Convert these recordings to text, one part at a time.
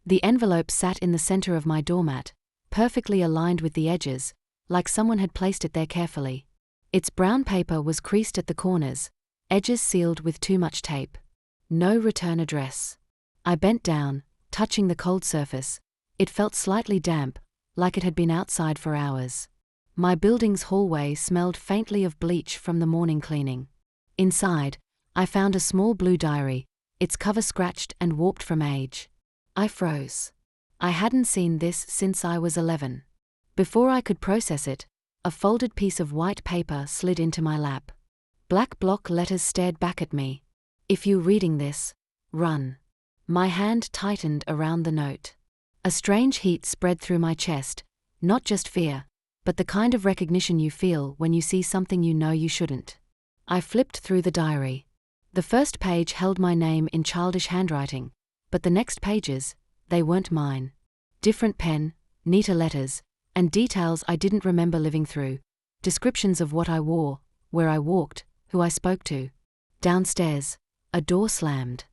The envelope sat in the center of my doormat, perfectly aligned with the edges, like someone had placed it there carefully. Its brown paper was creased at the corners, edges sealed with too much tape. No return address. I bent down, touching the cold surface. It felt slightly damp, like it had been outside for hours. My building's hallway smelled faintly of bleach from the morning cleaning. Inside, I found a small blue diary, its cover scratched and warped from age. I froze. I hadn't seen this since I was 11. Before I could process it, a folded piece of white paper slid into my lap. Black block letters stared back at me. "If you're reading this, run." My hand tightened around the note. A strange heat spread through my chest, not just fear, but the kind of recognition you feel when you see something you know you shouldn't. I flipped through the diary. The first page held my name in childish handwriting, but the next pages, they weren't mine. Different pen, neater letters, and details I didn't remember living through. Descriptions of what I wore, where I walked, who I spoke to. Downstairs, a door slammed.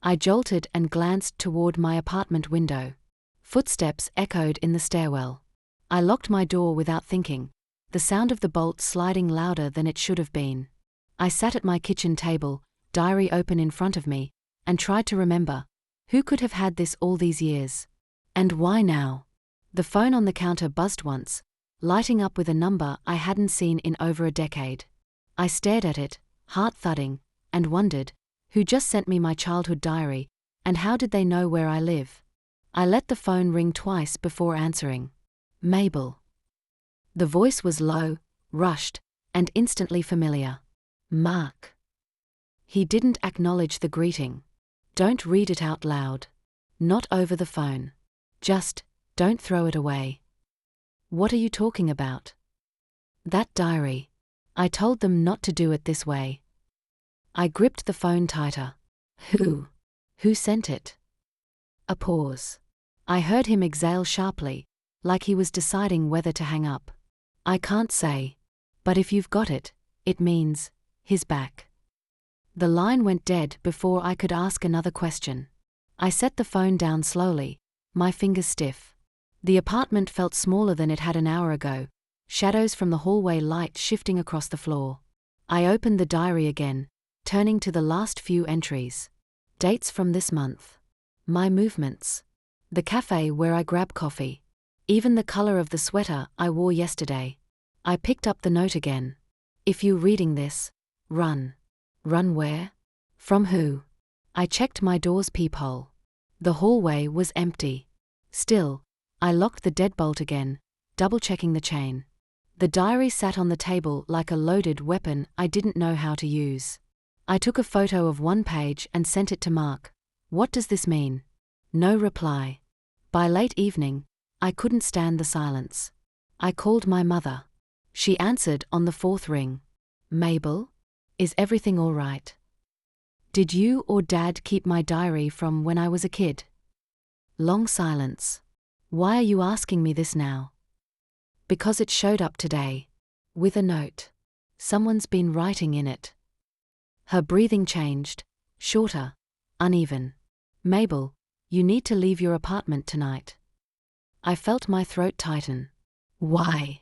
I jolted and glanced toward my apartment window. Footsteps echoed in the stairwell. I locked my door without thinking, the sound of the bolt sliding louder than it should have been. I sat at my kitchen table, diary open in front of me, and tried to remember, who could have had this all these years? And why now? The phone on the counter buzzed once, lighting up with a number I hadn't seen in over a decade. I stared at it, heart thudding, and wondered, who just sent me my childhood diary, and how did they know where I live? I let the phone ring twice before answering. Mabel. The voice was low, rushed, and instantly familiar. Mark. He didn't acknowledge the greeting. Don't read it out loud. Not over the phone. Just, don't throw it away. What are you talking about? That diary. I told them not to do it this way. I gripped the phone tighter. Who? Who sent it? A pause. I heard him exhale sharply, like he was deciding whether to hang up. I can't say. But if you've got it, it means, he's back. The line went dead before I could ask another question. I set the phone down slowly, my fingers stiff. The apartment felt smaller than it had an hour ago, shadows from the hallway light shifting across the floor. I opened the diary again, turning to the last few entries. Dates from this month. My movements. The cafe where I grab coffee. Even the color of the sweater I wore yesterday. I picked up the note again. If you're reading this, run. Run where? From who? I checked my door's peephole. The hallway was empty. Still, I locked the deadbolt again, double-checking the chain. The diary sat on the table like a loaded weapon I didn't know how to use. I took a photo of one page and sent it to Mark. What does this mean? No reply. By late evening, I couldn't stand the silence. I called my mother. She answered on the fourth ring. Mabel? Is everything all right? Did you or Dad keep my diary from when I was a kid? Long silence. Why are you asking me this now? Because it showed up today. With a note. Someone's been writing in it. Her breathing changed, shorter, uneven. Mabel, you need to leave your apartment tonight. I felt my throat tighten. Why?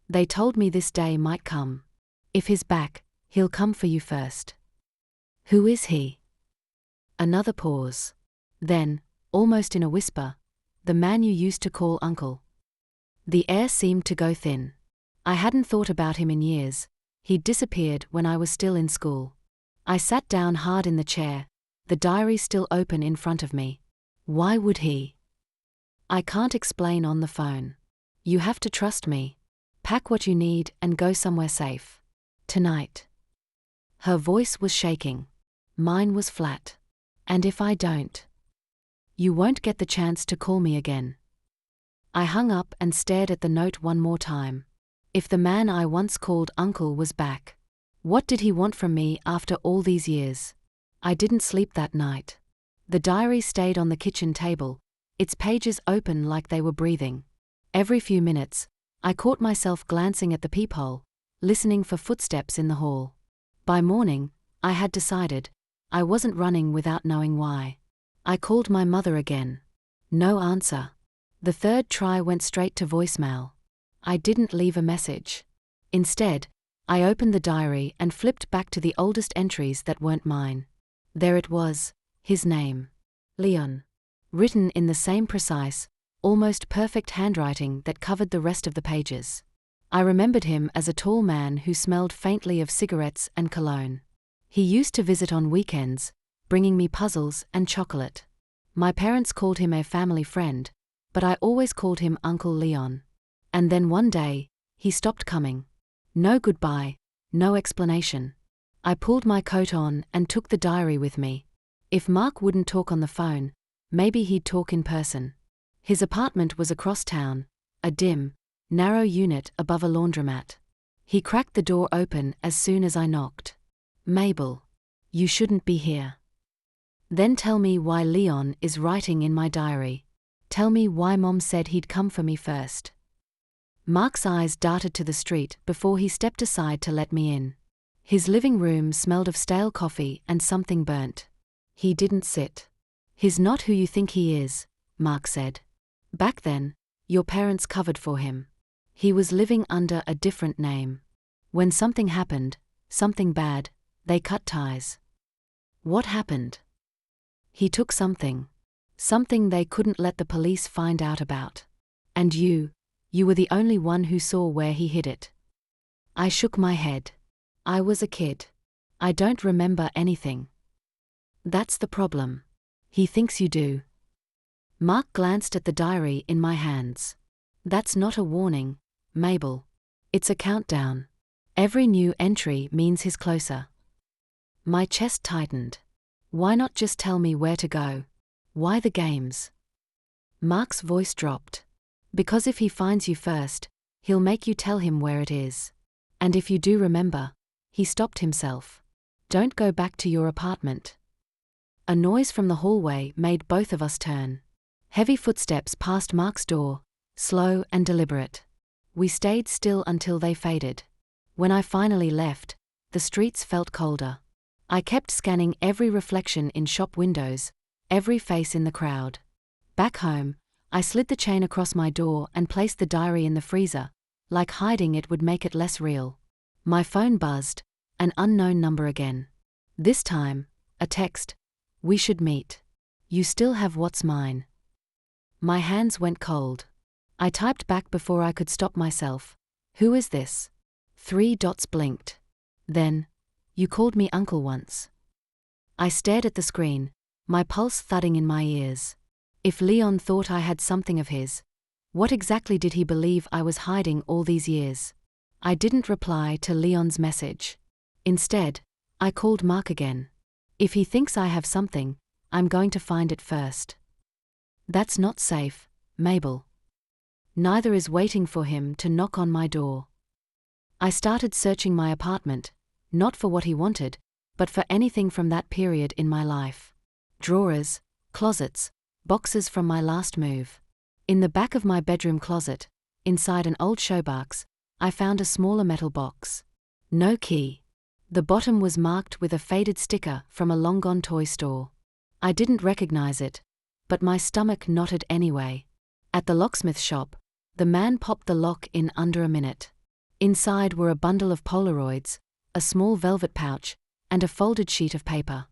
They told me this day might come. If he's back, he'll come for you first. Who is he? Another pause. Then, almost in a whisper, the man you used to call Uncle. The air seemed to go thin. I hadn't thought about him in years. He'd disappeared when I was still in school. I sat down hard in the chair, the diary still open in front of me. Why would he? I can't explain on the phone. You have to trust me. Pack what you need and go somewhere safe. Tonight. Her voice was shaking. Mine was flat. And if I don't? You won't get the chance to call me again. I hung up and stared at the note one more time. If the man I once called Uncle was back, what did he want from me after all these years? I didn't sleep that night. The diary stayed on the kitchen table, its pages open like they were breathing. Every few minutes, I caught myself glancing at the peephole, listening for footsteps in the hall. By morning, I had decided, I wasn't running without knowing why. I called my mother again. No answer. The third try went straight to voicemail. I didn't leave a message. Instead, I opened the diary and flipped back to the oldest entries that weren't mine. There it was, his name. Leon. Written in the same precise, almost perfect handwriting that covered the rest of the pages. I remembered him as a tall man who smelled faintly of cigarettes and cologne. He used to visit on weekends, bringing me puzzles and chocolate. My parents called him a family friend, but I always called him Uncle Leon. And then one day, he stopped coming. No goodbye, no explanation. I pulled my coat on and took the diary with me. If Mark wouldn't talk on the phone, maybe he'd talk in person. His apartment was across town, a dim, narrow unit above a laundromat. He cracked the door open as soon as I knocked. "Mabel, you shouldn't be here." "Then tell me why Leon is writing in my diary. Tell me why Mom said he'd come for me first." Mark's eyes darted to the street before he stepped aside to let me in. His living room smelled of stale coffee and something burnt. He didn't sit. "He's not who you think he is," Mark said. "Back then, your parents covered for him. He was living under a different name. When something happened, something bad, they cut ties." "What happened?" "He took something. Something they couldn't let the police find out about. And you were the only one who saw where he hid it." I shook my head. "I was a kid. I don't remember anything." "That's the problem. He thinks you do." Mark glanced at the diary in my hands. "That's not a warning, Mabel. It's a countdown. Every new entry means he's closer." My chest tightened. "Why not just tell me where to go? Why the games?" Mark's voice dropped. "Because if he finds you first, he'll make you tell him where it is. And if you do remember," he stopped himself, "don't go back to your apartment." A noise from the hallway made both of us turn. Heavy footsteps passed Mark's door, slow and deliberate. We stayed still until they faded. When I finally left, the streets felt colder. I kept scanning every reflection in shop windows, every face in the crowd. Back home, I slid the chain across my door and placed the diary in the freezer, like hiding it would make it less real. My phone buzzed, an unknown number again. This time, a text. "We should meet. You still have what's mine." My hands went cold. I typed back before I could stop myself. "Who is this?" 3 dots blinked. Then, "You called me uncle once." I stared at the screen, my pulse thudding in my ears. If Leon thought I had something of his, what exactly did he believe I was hiding all these years? I didn't reply to Leon's message. Instead, I called Mark again. If he thinks I have something, I'm going to find it first. That's not safe, Mabel. Neither is waiting for him to knock on my door. I started searching my apartment, not for what he wanted, but for anything from that period in my life. Drawers, closets, boxes from my last move. In the back of my bedroom closet, inside an old showbox, I found a smaller metal box. No key. The bottom was marked with a faded sticker from a long-gone toy store. I didn't recognize it, but my stomach knotted anyway. At the locksmith shop, the man popped the lock in under a minute. Inside were a bundle of Polaroids, a small velvet pouch, and a folded sheet of paper.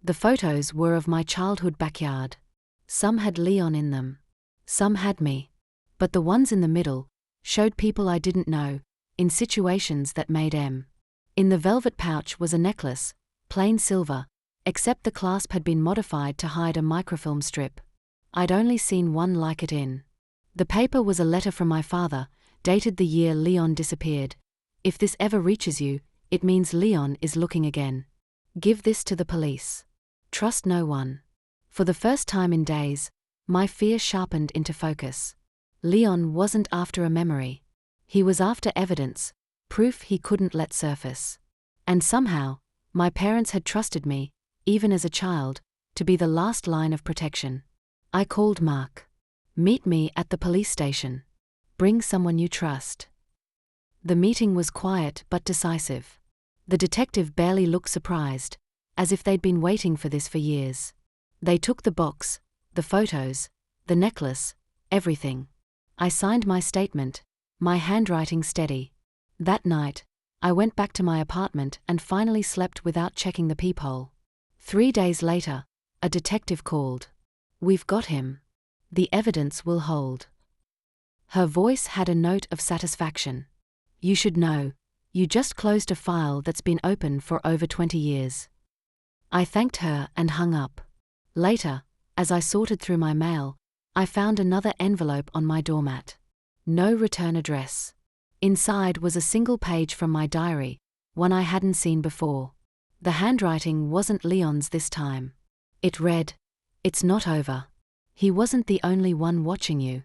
The photos were of my childhood backyard. Some had Leon in them. Some had me. But the ones in the middle showed people I didn't know, in situations that made M. In the velvet pouch was a necklace, plain silver, except the clasp had been modified to hide a microfilm strip. I'd only seen one like it in. The paper was a letter from my father, dated the year Leon disappeared. "If this ever reaches you, it means Leon is looking again. Give this to the police. Trust no one." For the first time in days, my fear sharpened into focus. Leon wasn't after a memory. He was after evidence, proof he couldn't let surface. And somehow, my parents had trusted me, even as a child, to be the last line of protection. I called Mark. "Meet me at the police station. Bring someone you trust." The meeting was quiet but decisive. The detective barely looked surprised, as if they'd been waiting for this for years. They took the box, the photos, the necklace, everything. I signed my statement, my handwriting steady. That night, I went back to my apartment and finally slept without checking the peephole. 3 days later, a detective called. "We've got him. The evidence will hold." Her voice had a note of satisfaction. "You should know, you just closed a file that's been open for over 20 years. I thanked her and hung up. Later, as I sorted through my mail, I found another envelope on my doormat. No return address. Inside was a single page from my diary, one I hadn't seen before. The handwriting wasn't Leon's this time. It read, "It's not over. He wasn't the only one watching you."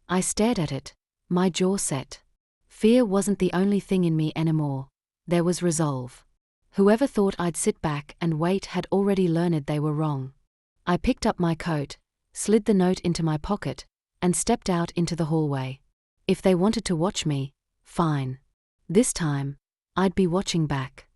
I stared at it, my jaw set. Fear wasn't the only thing in me anymore. There was resolve. Whoever thought I'd sit back and wait had already learned they were wrong. I picked up my coat, slid the note into my pocket, and stepped out into the hallway. If they wanted to watch me, fine. This time, I'd be watching back.